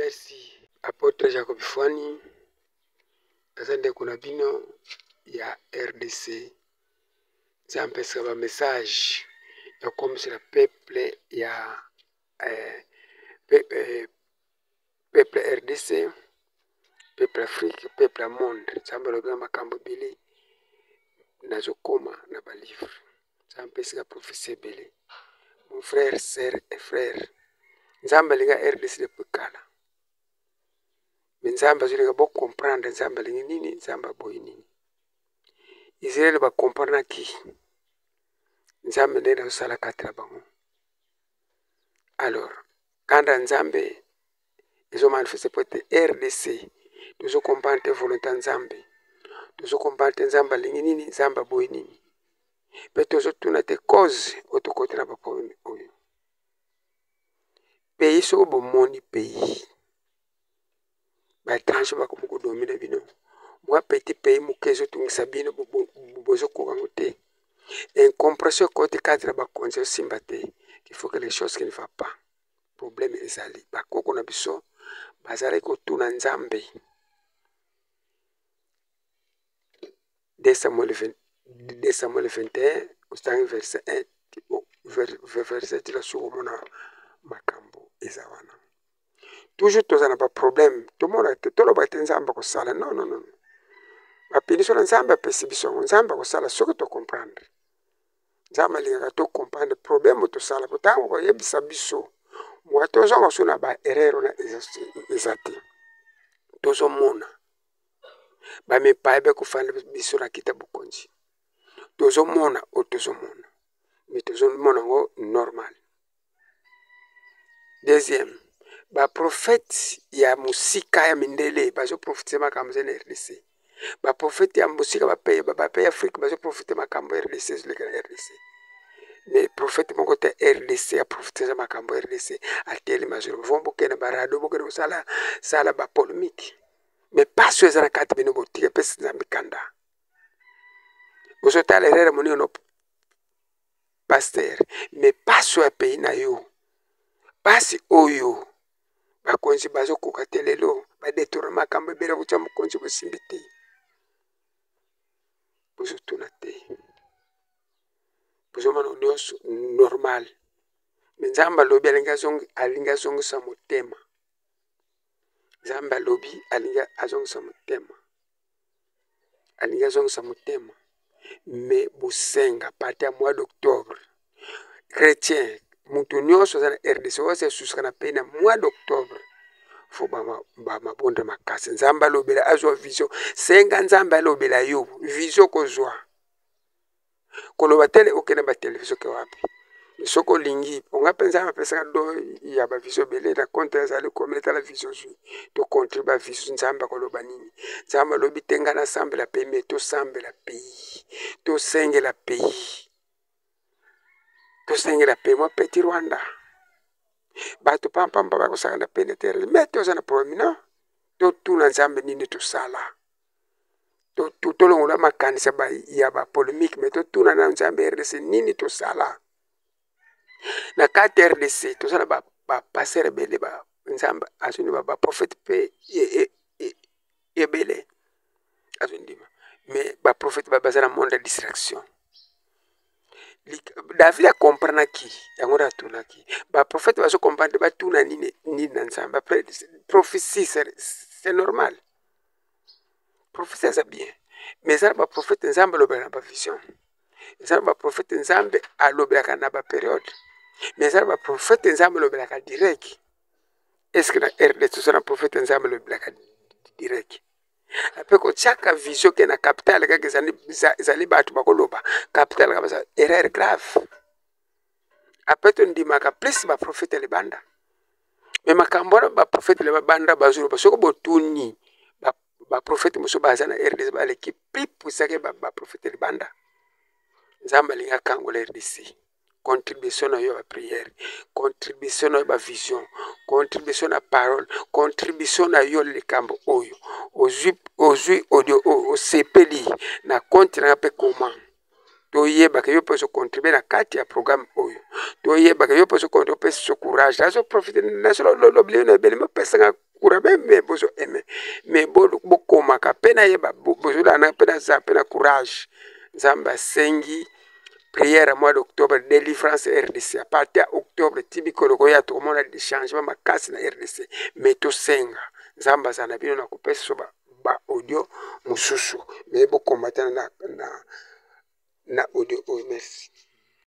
Merci. Apôtre Jacob Fwani, asante kuna bino ya RDC. Zampesa ba message ya comme c'est le peuple ya peuple RDC, peuple Afrique, peuple monde. Zamba lobela makambo bili nazokoma na ba livre. Zampesa prophétie bele. Mon frère, sœur et frère. Nzamba linga RDC depuis kala. Nzamba zulinga bo comprendre nzamba lingi nini, nzamba boy nini. Israël ba comprendre ki. Nzambe ndena usala katra bango. Alors, quand Nzambe ils ont manifesté pour être RDC, nous ont combattu volonté Nzambe. Nous ont combattu Nzamba lingi nini, Nzamba boy nini. Mais nous ont tourné des causes auto côté na ba problème oyo. Pays so bo moni pays. Ba tranche ba ko dominer bino. Moi petit pays mukezo tungisa bino bozo ko ngote. Incompréhension côté cadre ba conseil simbate. Il faut que les choses qui ne vont pas. Problème ezali. Ba koko na biso bazali ko tuna Nzambe. 2 Samuel 21, au verset 1, verset la surmona makambo ezawana. Toujours tozana ba problème. Tout le monde tolo ba Nzamba ko sala. Non. Ba piniso na Nzamba pesi biso Nzamba ko sala soko to comprendre. Nzamba linga to comprendre problème to sala potango ko yebisa biso. Moi tozo ko suna ba erreur na ezati. Tozo mona. Ba me paibe ko fana biso na kita bukonji. Tozo mona o tozo mona. Mais tozo mona ngo normal. Deuxième, ba prophète ya musika ya mindele bazo profiter makambo za RDC. Ba prophète ya musika ba paye Afrique bazo profiter makambo RDC sur le RDC. Les prophètes mon côté RDC a profiter za makambo RDC a tele mazuru vombo kena barado bokena sala ba polémique. Mais pas sur les quatre bino botique pesa za mikanda. Bozo tale rere moni no pasteur, mais pas sur un pays na yo. Pasi oyo bakonzi bazo kokatelelo ba détourner makambo bela bucha mukonzi bosimbite. Bozo tunate. Bozo mano normal. Nzamba lobi alinga zongo sa motema. Nzamba lobi alinga azongo sa motema. Alinga zongo sa motema. Mais bosenga parti à mois d'octobre. Chrétien mutu nyonso za RDC wose susika na pena mois d'octobre. Faut ba mabonde makasi. Nzamba lobela azwa vision. Senga Nzamba lobela yo vision kozwa. Koloba tele okena ba television ke wapi. Soko lingi onga penza mapesa do ya ba vision bele na compte ezali kometa la vision ju. To contribuer ba vision Nzamba koloba nini. Nzamba lobi tenga na sambe la pays mais to sambe la pays. To senge la pays. To senge la pays moi petit Rwanda. Bato pam bako sanga na penetere mete ozana promina to tuna Nzambe nini to sala to longola makanisa ba ya ba polémique mais to tuna na Nzambe RDC nini to sala na 4 RDC to sala ba passer bele ba Nzamba asuni ba prophète pe e bele asuni mais ba prophète ba bazana monde de distraction. David a comprendre qui yango tuna ki ba prophète va se comprendre ba tuna nini na Nzamba prophétie c'est normal prophétie c'est bien mais ça ba prophète Nzamba lobela ba vision ça ba prophète Nzambe a lobela na ba période mais ça ba prophète Nzamba lobela ka direct. Est-ce que la RDC tout ça na prophète Nzamba lobela ka direct. Après que chaque vision qui est na capitale kaka zali batu bakoloba capitale kama ça erreur grave. Après on dit maka plus ba prophète le banda mais makambona ba prophète le banda bazuru basoko botuni ba prophète muso bazana RDC ba l'équipe plus poussé ba prophète le banda. Nzamba linga kangola RDC. Contribution à la prière, contribution à la vision, contribution à la parole, contribution à le cambo oyo. Aux audio, au CPD, na compte na pe comment. toyeba ke yo mpe ozocontribue na kati ya programme oyo, toyeba ke yo mpe ozocontribue opesa so courage nazoprofite naso lobeli na ebele mopesanga courage meme bozo eme me bokomaka mpe nayeba bozolana mpe naza mpe na courage. Nzambe asengi prière mois d'octobre, délivrance RDC. À partir d'octobre, tibikolo ya tokomona des changements makasi na RDC. Mais tosenga nzamba sana bino na kopesa so ba audio mususu. Mais bo combattre na audio. Merci.